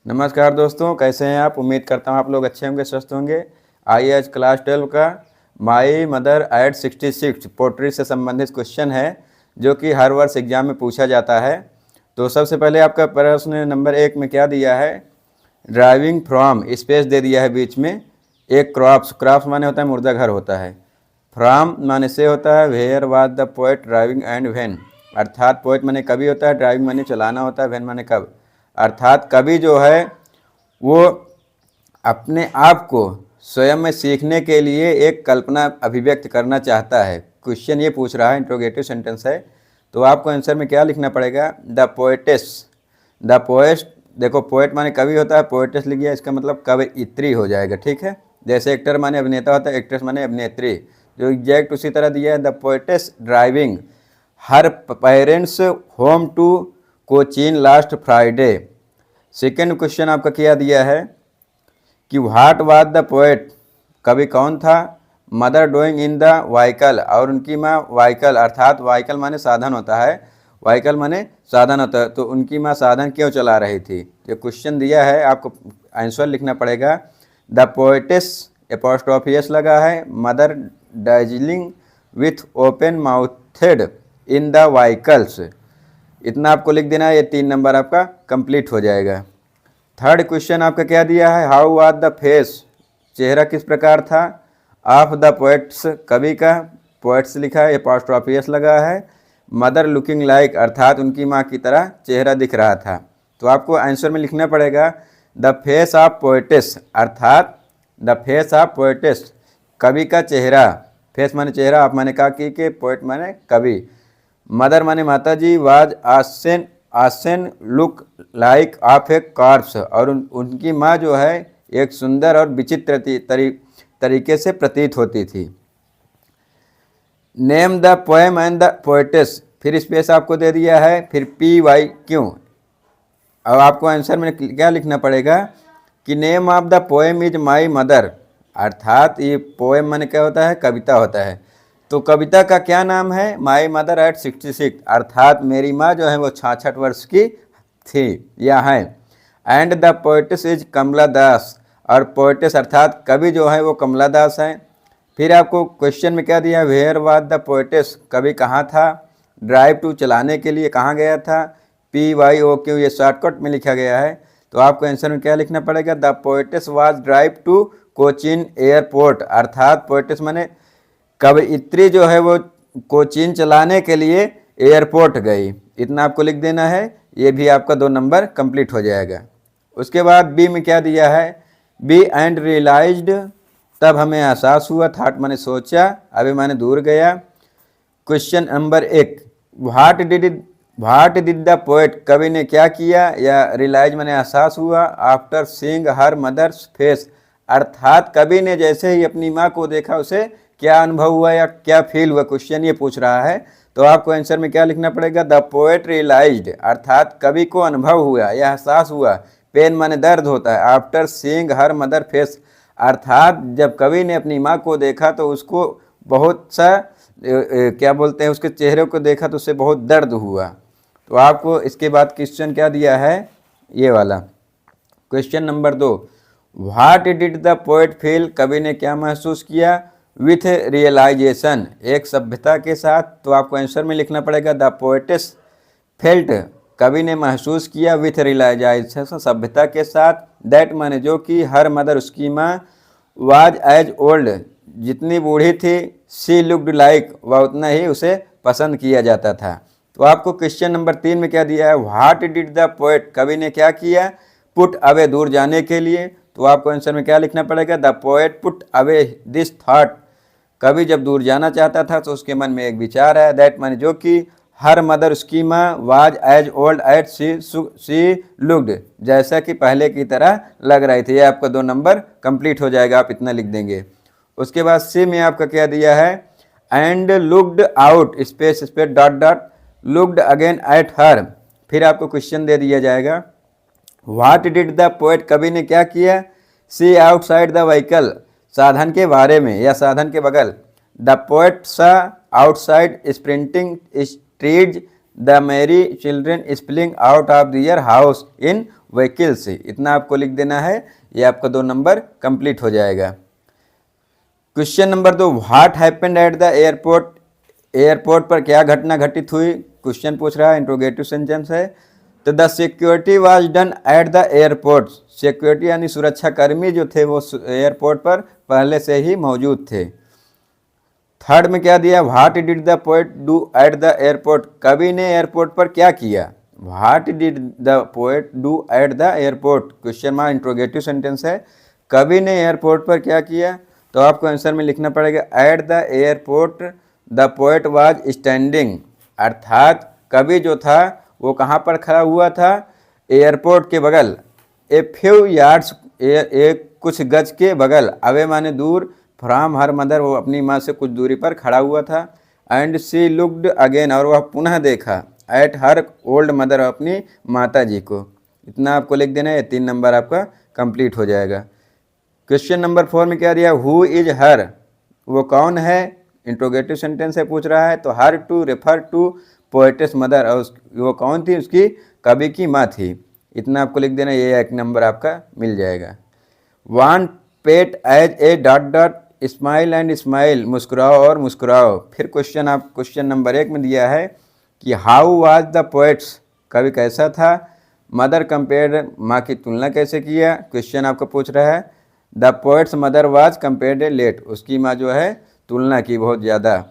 नमस्कार दोस्तों, कैसे हैं आप। उम्मीद करता हूं आप लोग अच्छे होंगे, स्वस्थ होंगे। आइए आज क्लास 12 का माई मदर एट 66 पोट्री से संबंधित क्वेश्चन है जो कि हर वर्ष एग्जाम में पूछा जाता है। तो सबसे पहले आपका प्रश्न नंबर 1 में क्या दिया है, ड्राइविंग फ्रॉम, स्पेस दे दिया है बीच में, एक क्रॉप्स माने होता है मुर्दा घर होता है, फ्रॉम माने से होता है, where was the poet driving and when, अर्थात पोएट माने कवि होता है, ड्राइविंग माने चलाना होता है, व्हेन माने कब, अर्थात कवि जो है वो अपने आप को स्वयं में सीखने के लिए एक कल्पना अभिव्यक्त करना चाहता है। क्वेश्चन ये पूछ रहा है, इंट्रोगेटिव सेंटेंस है, तो आपको आंसर में क्या लिखना पड़ेगा, द पोएटेस, द पोएट, देखो पोएट माने कवि होता है, पोएटेस लिख गया, इसका मतलब कवयित्री हो जाएगा, ठीक है। जैसे एक्टर माने अभिनेता होता है, एक्ट्रेस माने अभिनेत्री, जो एग्जैक्ट उसी तरह दिया है। The poetess driving her parents home to Cochin last Friday. Second question आपका क्या दिया है कि व्हाट वाज द पोएट, कवि कौन था, mother doing in the vehicle, और उनकी माँ व्हीकल, अर्थात व्हीकल माने साधन होता है, व्हीकल माने साधन होता है, तो उनकी माँ साधन क्यों चला रही थी। जो क्वेश्चन दिया है आपको आंसर लिखना पड़ेगा, द पोएटेस एपोस्ट्रोफी एस लगा है, mother Darjeeling with open mouthed in the vehicles, इतना आपको लिख देना है। ये 3 नंबर आपका कंप्लीट हो जाएगा। थर्ड क्वेश्चन आपका क्या दिया है, हाउ वाज द फेस, चेहरा किस प्रकार था, ऑफ द पोएट्स, कवि का, पोएट्स लिखा है, एपोस्ट्रोफी एस लगा है, मदर लुकिंग लाइक, अर्थात उनकी माँ की तरह चेहरा दिख रहा था। तो आपको आंसर में लिखना पड़ेगा द फेस ऑफ पोएटेस, अर्थात द फेस ऑफ पोएटेस, कवि का चेहरा, फेस माने चेहरा, आप माने का के, पोएट माने कवि, मदर माने माता जी, वाज आसन look like of A corps, और उनकी माँ जो है एक सुंदर और विचित्र तरीके से प्रतीत होती थी। Name the poem and the poetess, फिर स्पेस आपको दे दिया है, फिर PYQ। अब आपको आंसर में क्या लिखना पड़ेगा कि name of the poem is my mother, अर्थात ये पोएम माने क्या होता है, कविता होता है, तो कविता का क्या नाम है, माई मदर एट 66, अर्थात मेरी माँ जो है वो 66 वर्ष की थी या है। एंड द पोएटेस इज कमला दास, और पोएटेस अर्थात कवि जो है वो कमला दास हैं। फिर आपको क्वेश्चन में क्या दिया, वेयर वाज द पोएटेस, कवि कहाँ था, ड्राइव टू, चलाने के लिए कहाँ गया था, PYOQ, ये शॉर्टकट में लिखा गया है, तो आपको आंसर में क्या लिखना पड़ेगा, the poetess was drive to Cochin airport, अर्थात पोएटेस माने कवयित्री जो है वो कोचीन चलाने के लिए एयरपोर्ट गई, इतना आपको लिख देना है। ये भी आपका 2 नंबर कंप्लीट हो जाएगा। उसके बाद बी में क्या दिया है, बी एंड रियलाइज्ड, तब हमें एहसास हुआ, थाट माने सोचा, अभी माने दूर गया। Question number 1, what did the poet, कवि ने क्या किया, या रियलाइज माने एहसास हुआ, after seeing her mother's face, अर्थात कवि ने जैसे ही अपनी माँ को देखा उसे क्या अनुभव हुआ या क्या फील हुआ, क्वेश्चन ये पूछ रहा है। तो आपको आंसर में क्या लिखना पड़ेगा, द पोएट रियलाइज्ड, अर्थात कवि को अनुभव हुआ या एहसास हुआ, पेन माने दर्द होता है, after seeing her mother face, अर्थात जब कवि ने अपनी माँ को देखा तो उसको बहुत सा क्या बोलते हैं, उसके चेहरे को देखा तो उससे बहुत दर्द हुआ। तो आपको इसके बाद क्वेश्चन क्या दिया है, ये वाला question number 2, what did the poet feel, कवि ने क्या महसूस किया, विथ रियलाइजेशन, एक सभ्यता के साथ, तो आपको आंसर में लिखना पड़ेगा द पोएटेस फेल्ट, कवि ने महसूस किया, विथ रियलाइजेशन, सभ्यता के साथ, दैट माने जो कि, हर मदर उसकी माँ, वाज एज ओल्ड, जितनी बूढ़ी थी, सी लुक्ड लाइक, वह उतना ही उसे पसंद किया जाता था। तो आपको क्वेश्चन नंबर 3 में क्या दिया है, व्हाट डिड द पोएट, कवि ने क्या किया, पुट अवे, दूर जाने के लिए, तो आपको आंसर में क्या लिखना पड़ेगा, the poet put away this thought, कवि जब दूर जाना चाहता था तो उसके मन में एक विचार है, दैट माने जो कि, हर मदर उसकी माँ, was as old as she looked, जैसा कि पहले की तरह लग रही थी। ये आपका 2 नंबर कंप्लीट हो जाएगा, आप इतना लिख देंगे। उसके बाद सी में आपका क्या दिया है, and looked out space dot dot, looked again at her, फिर आपको क्वेश्चन दे दिया जाएगा, व्हाट डिड द पोएट, कवि ने क्या किया, सी आउटसाइड द व्हीकल, साधन के बारे में या साधन के बगल, the poet saw outside sprinting streets the merry children spilling out of their house in vehicles. इतना आपको लिख देना है, ये आपका 2 नंबर कंप्लीट हो जाएगा। Question number 2, what happened at the airport. Airport पर क्या घटना घटित हुई, क्वेश्चन पूछ रहा है, इंट्रोगेटिव सेंटेंस है। तो the security was done at the airport. Security यानी सुरक्षा कर्मी जो थे वो एयरपोर्ट पर पहले से ही मौजूद थे। थर्ड में क्या दिया, what did the poet do at the airport. कवि ने एयरपोर्ट पर क्या किया, what did the poet do at the airport, question mark interrogative sentence है। कवि ने एयरपोर्ट पर क्या किया, तो आपको आंसर में लिखना पड़ेगा at the airport the poet was standing. अर्थात कवि जो था वो कहाँ पर खड़ा हुआ था, एयरपोर्ट के बगल, ए फ्यू यार्ड्स, एक कुछ गज के बगल, अवे माने दूर, फ्रॉम हर मदर, वो अपनी माँ से कुछ दूरी पर खड़ा हुआ था। एंड सी लुक्ड अगेन, और वह पुनः देखा, एट हर ओल्ड मदर, अपनी माता जी को। इतना आपको लिख देना है, 3 नंबर आपका कंप्लीट हो जाएगा। क्वेश्चन नंबर 4 में क्या दिया, हु इज हर, वो कौन है, इंट्रोगेटिव सेंटेंस से पूछ रहा है। तो her to refer to poetess mother, और वो कौन थी, उसकी कवि की माँ थी। इतना आपको लिख देना, ये 1 नंबर आपका मिल जाएगा। One pet age a dot dot smile and smile, मुस्कुराओ और मुस्कुराओ। फिर क्वेश्चन नंबर 1 में दिया है कि हाउ वाज द पोएट्स, कवि कैसा था। मदर कंपेयर, माँ की तुलना कैसे किया, क्वेश्चन आपको पूछ रहा है। The poet's mother was compared late, उसकी माँ जो है तुलना की बहुत ज़्यादा।